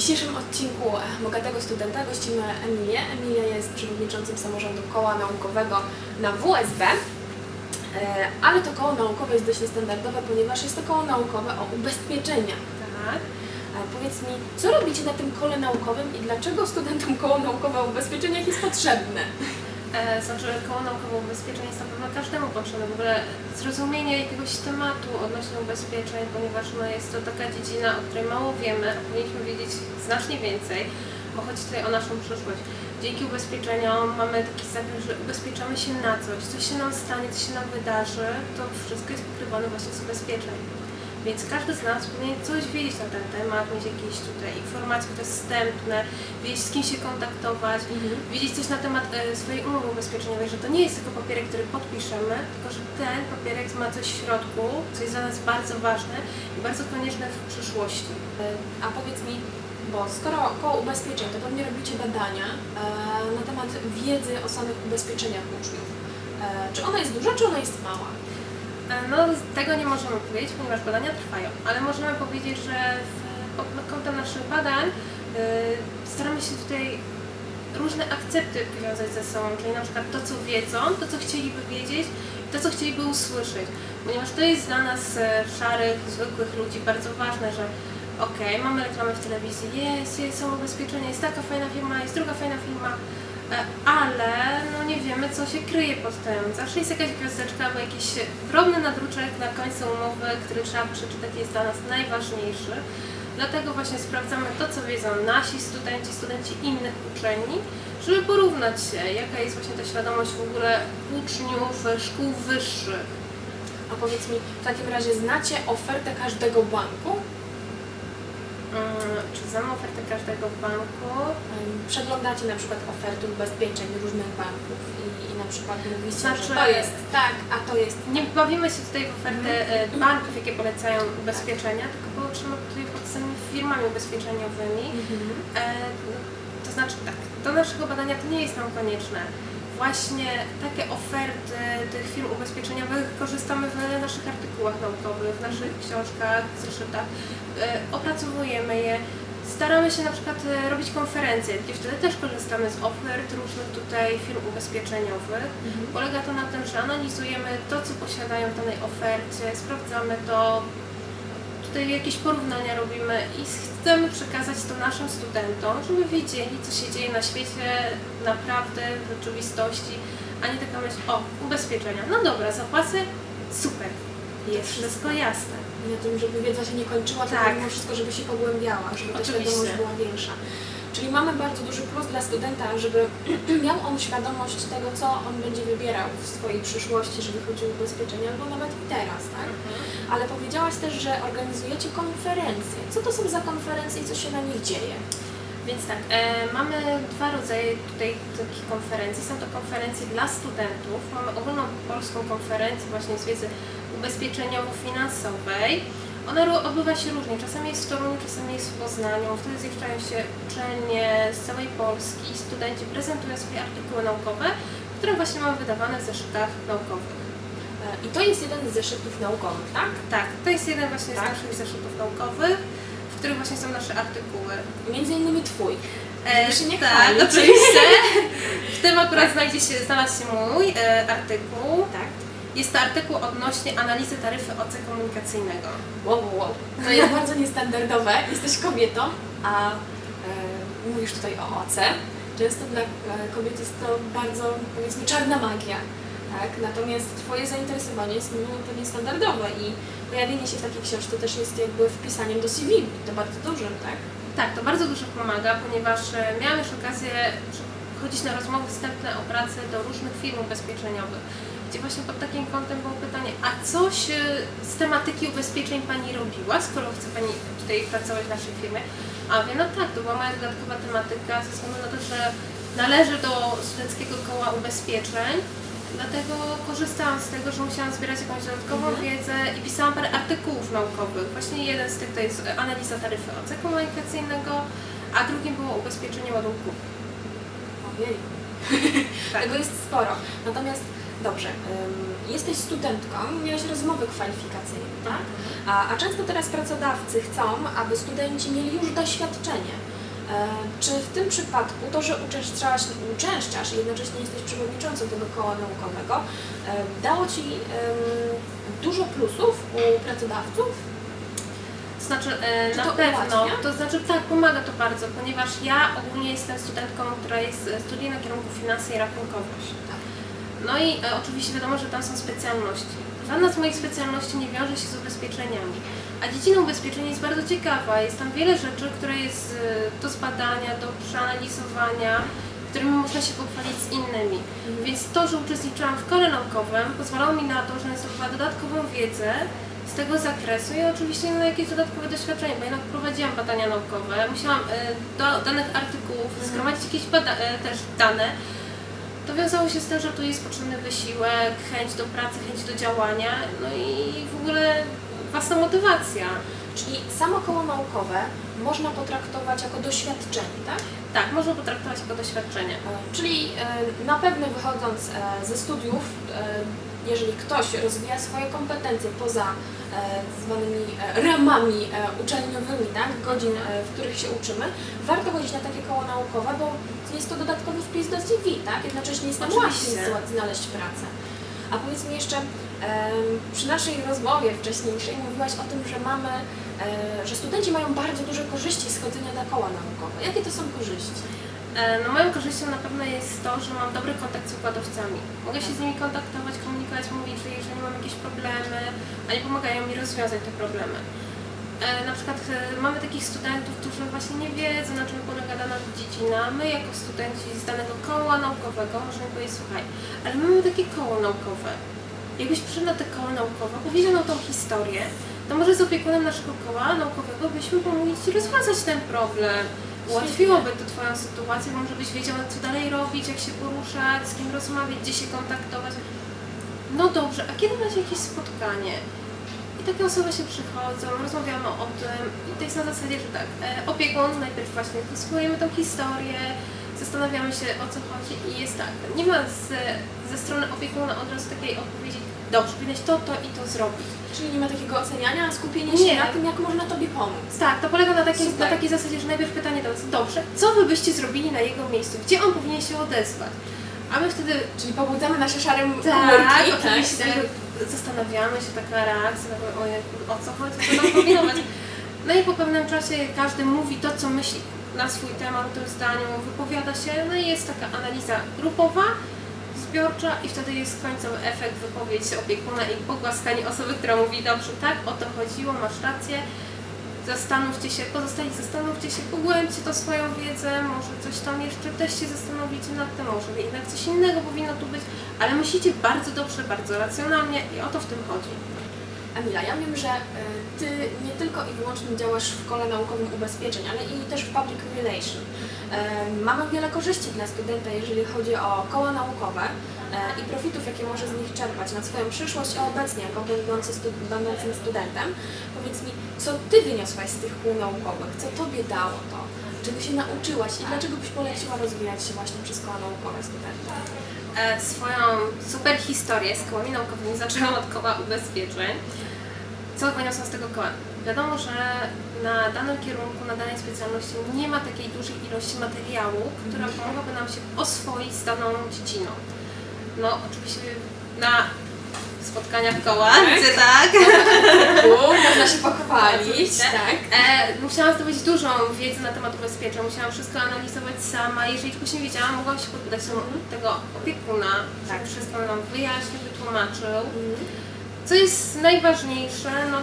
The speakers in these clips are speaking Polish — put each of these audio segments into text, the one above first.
dzisiejszym odcinku Bogatego Studenta gościmy Emilię. Emilia jest przewodniczącym samorządu koła naukowego na WSB, ale to koło naukowe jest dość niestandardowe, ponieważ jest to koło naukowe o ubezpieczeniach. Tak? Powiedz mi, co robicie na tym kole naukowym i dlaczego studentom koło naukowe o ubezpieczeniach jest potrzebne? Znaczy, koło naukowe ubezpieczeń jest na pewno każdemu potrzebne. W ogóle zrozumienie jakiegoś tematu odnośnie ubezpieczeń, ponieważ jest to taka dziedzina, o której mało wiemy, a powinniśmy wiedzieć znacznie więcej, bo chodzi tutaj o naszą przyszłość. Dzięki ubezpieczeniom mamy taki zakres, że ubezpieczamy się na coś się nam stanie, coś się nam wydarzy, to wszystko jest pokrywane właśnie z ubezpieczeń. Więc każdy z nas powinien coś wiedzieć na ten temat, mieć jakieś tutaj informacje dostępne, wiedzieć, z kim się kontaktować, wiedzieć coś na temat swojej umowy ubezpieczeniowej, że to nie jest tylko papierek, który podpiszemy, tylko że ten papierek ma coś w środku, co jest dla nas bardzo ważne i bardzo konieczne w przyszłości. A powiedz mi, bo skoro koło ubezpieczeń, to pewnie robicie badania na temat wiedzy o samych ubezpieczeniach uczniów. Czy ona jest duża, czy ona jest mała? No, tego nie możemy powiedzieć, ponieważ badania trwają, ale możemy powiedzieć, że pod kątem naszych badań staramy się tutaj różne akcepty wiązać ze sobą, czyli na przykład to, co wiedzą, to, co chcieliby wiedzieć, to, co chcieliby usłyszeć, ponieważ to jest dla nas szarych, zwykłych ludzi bardzo ważne, że okej, mamy reklamę w telewizji, jest są ubezpieczenie, jest taka fajna firma, jest druga fajna firma, ale no nie wiemy, co się kryje pod tym. Zawsze jest jakaś gwiazdeczka albo jakiś drobny nadruczek na końcu umowy, który trzeba przeczytać, jest dla nas najważniejszy. Dlatego właśnie sprawdzamy to, co wiedzą nasi studenci innych uczelni, żeby porównać się, jaka jest właśnie ta świadomość w ogóle uczniów szkół wyższych. A powiedz mi, w takim razie znacie ofertę każdego banku? Czy znamy ofertę każdego banku? Przeglądacie na przykład oferty ubezpieczeń różnych banków i na przykład mówicie, Znaczy, że to jest tak, a to jest nie bawimy się tutaj w ofertę banków, jakie polecają ubezpieczenia, tylko patrzymy tutaj pod samymi firmami ubezpieczeniowymi. To znaczy tak, do naszego badania to nie jest nam konieczne. Właśnie takie oferty tych firm ubezpieczeniowych korzystamy w naszych artykułach naukowych, w naszych książkach, zeszytach, opracowujemy je, staramy się na przykład robić konferencje, gdzie wtedy też korzystamy z ofert różnych tutaj firm ubezpieczeniowych. Polega to na tym, że analizujemy to, co posiadają w danej ofercie, sprawdzamy to, tutaj jakieś porównania robimy i chcemy przekazać to naszym studentom, żeby wiedzieli, co się dzieje na świecie naprawdę, w rzeczywistości, a nie taka myśl, o, ubezpieczenia, no dobra, zapłacę, super, jest wszystko jasne. I na tym, żeby wiedza się nie kończyła, tylko Tak. mimo wszystko, żeby się pogłębiała, żeby ta Oczywiście. świadomość była większa. Czyli mamy bardzo duży plus dla studenta, żeby miał on świadomość tego, co on będzie wybierał w swojej przyszłości, jeżeli chodzi o ubezpieczenie, albo nawet i teraz, tak? Ale powiedziałaś też, że organizujecie konferencje. Co to są za konferencje i co się na nich dzieje? Więc tak, mamy dwa rodzaje tutaj takich konferencji. Są to konferencje dla studentów. Mamy ogólnopolską konferencję właśnie z wiedzy ubezpieczeniowo-finansowej. Ona odbywa się różnie. Czasami jest w Toruniu, czasami jest w Poznaniu. Wtedy zjeżdżają się uczelnie z całej Polski. Studenci prezentują swoje artykuły naukowe, które właśnie mamy wydawane w zeszytach naukowych. I to jest jeden z zeszytów naukowych, tak? Tak, to jest jeden właśnie z naszych zeszytów naukowych, w których właśnie są nasze artykuły. Między innymi twój. Żeby się nie Tak, chwalić. oczywiście. W tym akurat znalazł się mój artykuł. Tak. Jest to artykuł odnośnie analizy taryfy OC komunikacyjnego. Wow. To jest bardzo niestandardowe. Jesteś kobietą, a mówisz tutaj o OC. Często dla kobiet jest to bardzo, powiedzmy, czarna magia. Tak? Natomiast Twoje zainteresowanie jest to niestandardowe i pojawienie się w takiej książce też jest jakby wpisaniem do CV. To bardzo dużym, tak? Tak, to bardzo dużo pomaga, ponieważ miałam już okazję chodzić na rozmowy wstępne o pracę do różnych firm ubezpieczeniowych, gdzie właśnie pod takim kątem było pytanie, a coś z tematyki ubezpieczeń Pani robiła, skoro chce Pani tutaj pracować w naszej firmie? A mówię, no tak, to była moja dodatkowa tematyka, ze względu na to, że należy do studenckiego koła ubezpieczeń, dlatego korzystałam z tego, że musiałam zbierać jakąś dodatkową wiedzę i pisałam parę artykułów naukowych. Właśnie jeden z tych to jest analiza taryfy OC komunikacyjnego, a drugim było ubezpieczenie ładunku. Ojej. Tak. Tego jest sporo. Natomiast dobrze, jesteś studentką, miałaś rozmowy kwalifikacyjne, tak? A często teraz pracodawcy chcą, aby studenci mieli już doświadczenie. Czy w tym przypadku to, że uczęszczasz i jednocześnie jesteś przewodniczącą tego koła naukowego, dało Ci dużo plusów u pracodawców? To znaczy Czy na to pewno, ułatwia? to znaczy tak, pomaga to bardzo, ponieważ ja ogólnie jestem studentką, która studiuje na kierunku finanse i rachunkowość. Tak. No i oczywiście wiadomo, że tam są specjalności. Żadna z moich specjalności nie wiąże się z ubezpieczeniami. A dziedzina ubezpieczeń jest bardzo ciekawa. Jest tam wiele rzeczy, które jest do zbadania, do przeanalizowania, którymi można się pochwalić z innymi. Więc to, że uczestniczyłam w kole naukowym, pozwalało mi na to, że zdobywała dodatkową wiedzę z tego zakresu i oczywiście na jakieś dodatkowe doświadczenie, bo jednak prowadziłam badania naukowe, musiałam do danych artykułów zgromadzić jakieś też dane. To wiązało się z tym, że tu jest potrzebny wysiłek, chęć do pracy, chęć do działania, no i w ogóle własna motywacja. Czyli samo koło naukowe można potraktować jako doświadczenie, tak? Tak, można potraktować jako doświadczenie. Czyli na pewno wychodząc ze studiów, jeżeli ktoś rozwija swoje kompetencje poza zwanymi ramami uczelniowymi, tak, godzin, w których się uczymy, warto chodzić na takie koło naukowe, bo jest to dodatkowy wpis do CV, tak? Jednocześnie jest nam łatwiej znaleźć pracę. A powiedz mi jeszcze, przy naszej rozmowie wcześniejszej mówiłaś o tym, że studenci mają bardzo duże korzyści z chodzenia na koła naukowe. Jakie to są korzyści? No moją korzyścią na pewno jest to, że mam dobry kontakt z wykładowcami. Mogę się z nimi kontaktować, komunikować, mówić, że jeżeli mam jakieś problemy, oni pomagają mi rozwiązać te problemy. Na przykład mamy takich studentów, którzy właśnie nie wiedzą, na czym polega dana dziedzina. My jako studenci z danego koła naukowego możemy powiedzieć, słuchaj, ale my mamy takie koło naukowe. Jakbyś przyszedł na te koło naukowe, powiedział nam tą historię, to może z opiekunem naszego koła naukowego byśmy pomogli Ci rozwiązać ten problem. Ułatwiłoby to Twoją sytuację, może byś wiedziała, co dalej robić, jak się poruszać, z kim rozmawiać, gdzie się kontaktować. No dobrze, a kiedy macie jakieś spotkanie? I takie osoby się przychodzą, rozmawiamy o tym i to jest na zasadzie, że tak, opiekun najpierw właśnie wysłuchujemy tą historię, zastanawiamy się, o co chodzi i jest tak, nie ma ze strony opiekuna od razu takiej odpowiedzi, dobrze, powinieneś to i to zrobić. Czyli nie ma takiego oceniania, a skupienie się na tym, jak można Tobie pomóc. Tak, to polega na takiej zasadzie, że najpierw pytanie do nas, dobrze, co Wy byście zrobili na jego miejscu, gdzie on powinien się odezwać? A my wtedy... Czyli pobudzamy nasze szare komórki. Tak, oczywiście, zastanawiamy się, taka reakcja, o co chodzi, co nam kombinować. No i po pewnym czasie każdy mówi to, co myśli na swój temat, w tym zdaniu, wypowiada się, no i jest taka analiza grupowa, zbiorcza i wtedy jest końcowy efekt, wypowiedź opiekuna i pogłaskanie osoby, która mówi, dobrze, tak, o to chodziło, masz rację, zastanówcie się, pozostali zastanówcie się, pogłębcie to swoją wiedzę, może coś tam jeszcze też się zastanowicie nad tym, może jednak coś innego powinno tu być, ale myślicie bardzo dobrze, bardzo racjonalnie i o to w tym chodzi. Emila, ja wiem, że Ty nie tylko i wyłącznie działasz w kole naukowym ubezpieczeń, ale i też w public relation. Mamy wiele korzyści dla studenta, jeżeli chodzi o koła naukowe i profitów, jakie może z nich czerpać na swoją przyszłość, a obecnie jako będącym studentem. Powiedz mi, co Ty wyniosłaś z tych kół naukowych? Co Tobie dało to? Czego się nauczyłaś i dlaczego byś poleciła rozwijać się właśnie przez koła naukowe studentom? Swoją super historię z kołami naukowymi zaczęłam od koła ubezpieczeń. Co wyniosłam z tego koła? Wiadomo, że na danym kierunku, na danej specjalności nie ma takiej dużej ilości materiału, która pomogłaby nam się oswoić z daną dziedziną. No oczywiście na spotkaniach koła, gdzie tak, Można się pochwalić, tak. musiałam zdobyć dużą wiedzę na temat ubezpieczeń, musiałam wszystko analizować sama. Jeżeli czegoś nie wiedziałam, mogłam się podpytać tego opiekuna, tak, wszystko nam wyjaśnił, wytłumaczył. Co jest najważniejsze, no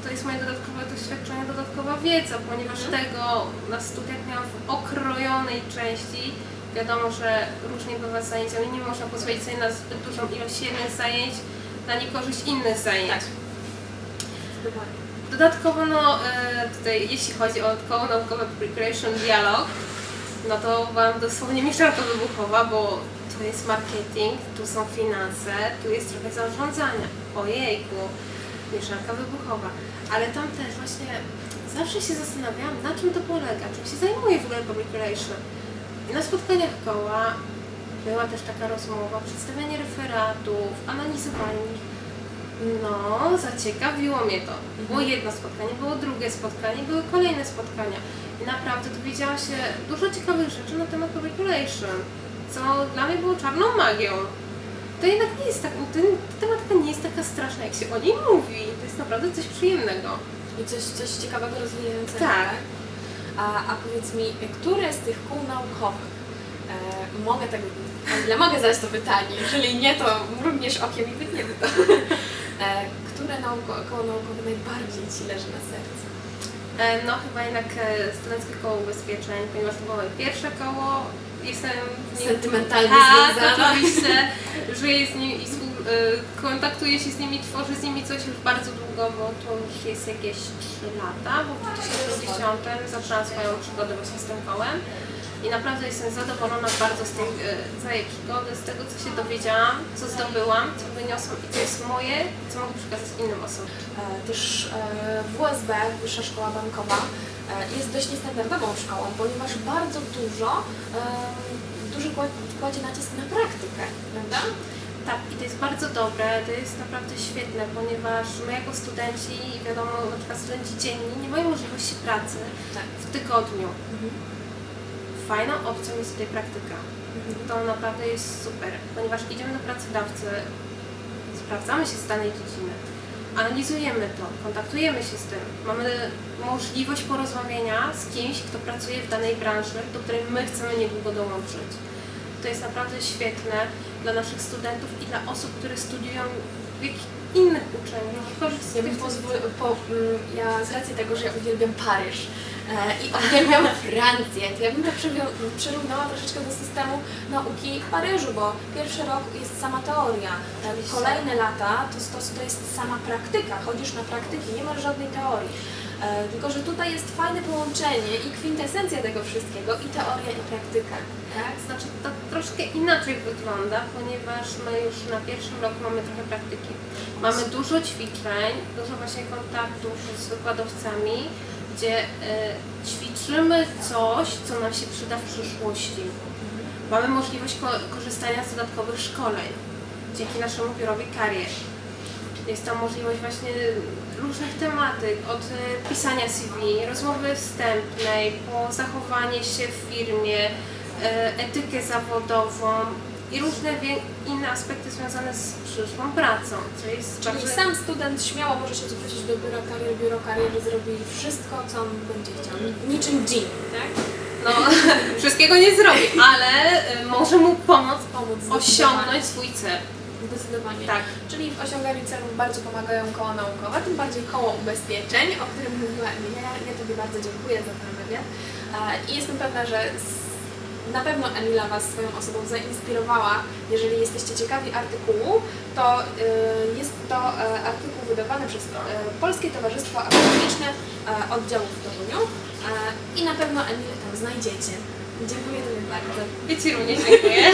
to jest moje dodatkowe doświadczenie, dodatkowa wiedza, ponieważ tego na studiach miałam w okrojonej części. Wiadomo, że różnie bywa z zajęciami, nie można pozwolić sobie na zbyt dużą ilość jednych zajęć na niekorzyść innych zajęć. Tak. Dodatkowo, tutaj jeśli chodzi o koło naukowe Preparation Dialog, no to byłam dosłownie mieszanka wybuchowa, bo tu jest marketing, tu są finanse, tu jest trochę zarządzania. Ojejku, mieszanka wybuchowa. Ale tam też właśnie zawsze się zastanawiałam, na czym to polega, czym się zajmuje w ogóle public relation. I na spotkaniach koła była też taka rozmowa, przedstawianie referatów, analizowanie ich. No, zaciekawiło mnie to. Było jedno spotkanie, było drugie spotkanie, były kolejne spotkania. I naprawdę dowiedziałam się dużo ciekawych rzeczy na temat public relation, co dla mnie było czarną magią. To jednak nie jest tak, ta tematyka nie jest taka straszna, jak się o niej mówi. To jest naprawdę coś przyjemnego. I coś ciekawego, rozwijającego. Tak. A powiedz mi, które z tych kół naukowych, mogę tak, ale mogę zadać to pytanie, jeżeli nie, to mrugniesz okiem i wytniemy to. Które koło naukowe najbardziej Ci leży na sercu? No chyba jednak Studenckie Koło Ubezpieczeń, ponieważ to było moje pierwsze koło. Jestem w nim Sentymentalnie tak, związana. oczywiście, żyję z nimi i kontaktuję się z nimi, tworzę z nimi coś już bardzo długo, bo to już jest jakieś 3 lata, bo w 2010 zaczęłam swoją przygodę właśnie z tym kołem. I naprawdę jestem zadowolona bardzo z tej całej przygody, z tego co się dowiedziałam, co zdobyłam, co wyniosłam i co jest moje, co mogę przekazać innym osobom. Też WSB, Wyższa Szkoła Bankowa, jest dość niestandardową szkołą, ponieważ bardzo duży kładzie nacisk na praktykę, prawda? Tak, i to jest bardzo dobre, to jest naprawdę świetne, ponieważ my jako studenci, wiadomo, na przykład studenci dzienni nie mają możliwości pracy Tak. w tygodniu. Fajną opcją jest tutaj praktyka. To naprawdę jest super, ponieważ idziemy do pracodawcy, sprawdzamy się z danej dziedziny, analizujemy to, kontaktujemy się z tym, mamy możliwość porozmawiania z kimś, kto pracuje w danej branży, do której my chcemy niedługo dołączyć. To jest naprawdę świetne dla naszych studentów i dla osób, które studiują w jakichś innych uczelniach. Ja z racji tego, że ja uwielbiam Paryż i uwielbiam Francję, to ja bym to przyrównała troszeczkę do systemu nauki w Paryżu, bo pierwszy rok jest sama teoria, kolejne lata to jest sama praktyka, chodzisz na praktyki, nie masz żadnej teorii. Tylko że tutaj jest fajne połączenie i kwintesencja tego wszystkiego, i teoria, i praktyka. Tak? Znaczy to troszkę inaczej wygląda, ponieważ my już na pierwszym roku mamy trochę praktyki. Mamy dużo ćwiczeń, dużo właśnie kontaktów z wykładowcami, gdzie ćwiczymy coś, co nam się przyda w przyszłości. Mamy możliwość korzystania z dodatkowych szkoleń dzięki naszemu biurowi karier. Jest to możliwość właśnie różnych tematyk, od pisania CV, rozmowy wstępnej, po zachowanie się w firmie, etykę zawodową i różne inne aspekty związane z przyszłą pracą, co jest Czyli bardzo... sam student śmiało może się zwrócić do biuro kariery zrobi wszystko, co on będzie chciał. Niczym Jean, tak? No, wszystkiego nie zrobi, ale może mu pomóc osiągnąć swój cel. Zdecydowanie. Tak. Czyli w osiąganiu celów bardzo pomagają koła naukowe, tym bardziej koło ubezpieczeń, o którym mówiła Emilia. Ja Tobie bardzo dziękuję za ten wywiad i jestem pewna, że na pewno Emila Was swoją osobą zainspirowała. Jeżeli jesteście ciekawi artykułu, to jest to artykuł wydawany przez Polskie Towarzystwo Akademiczne oddziału w Toruniu i na pewno Emilę tam znajdziecie. Dziękuję Tobie bardzo. Ja Ci również dziękuję.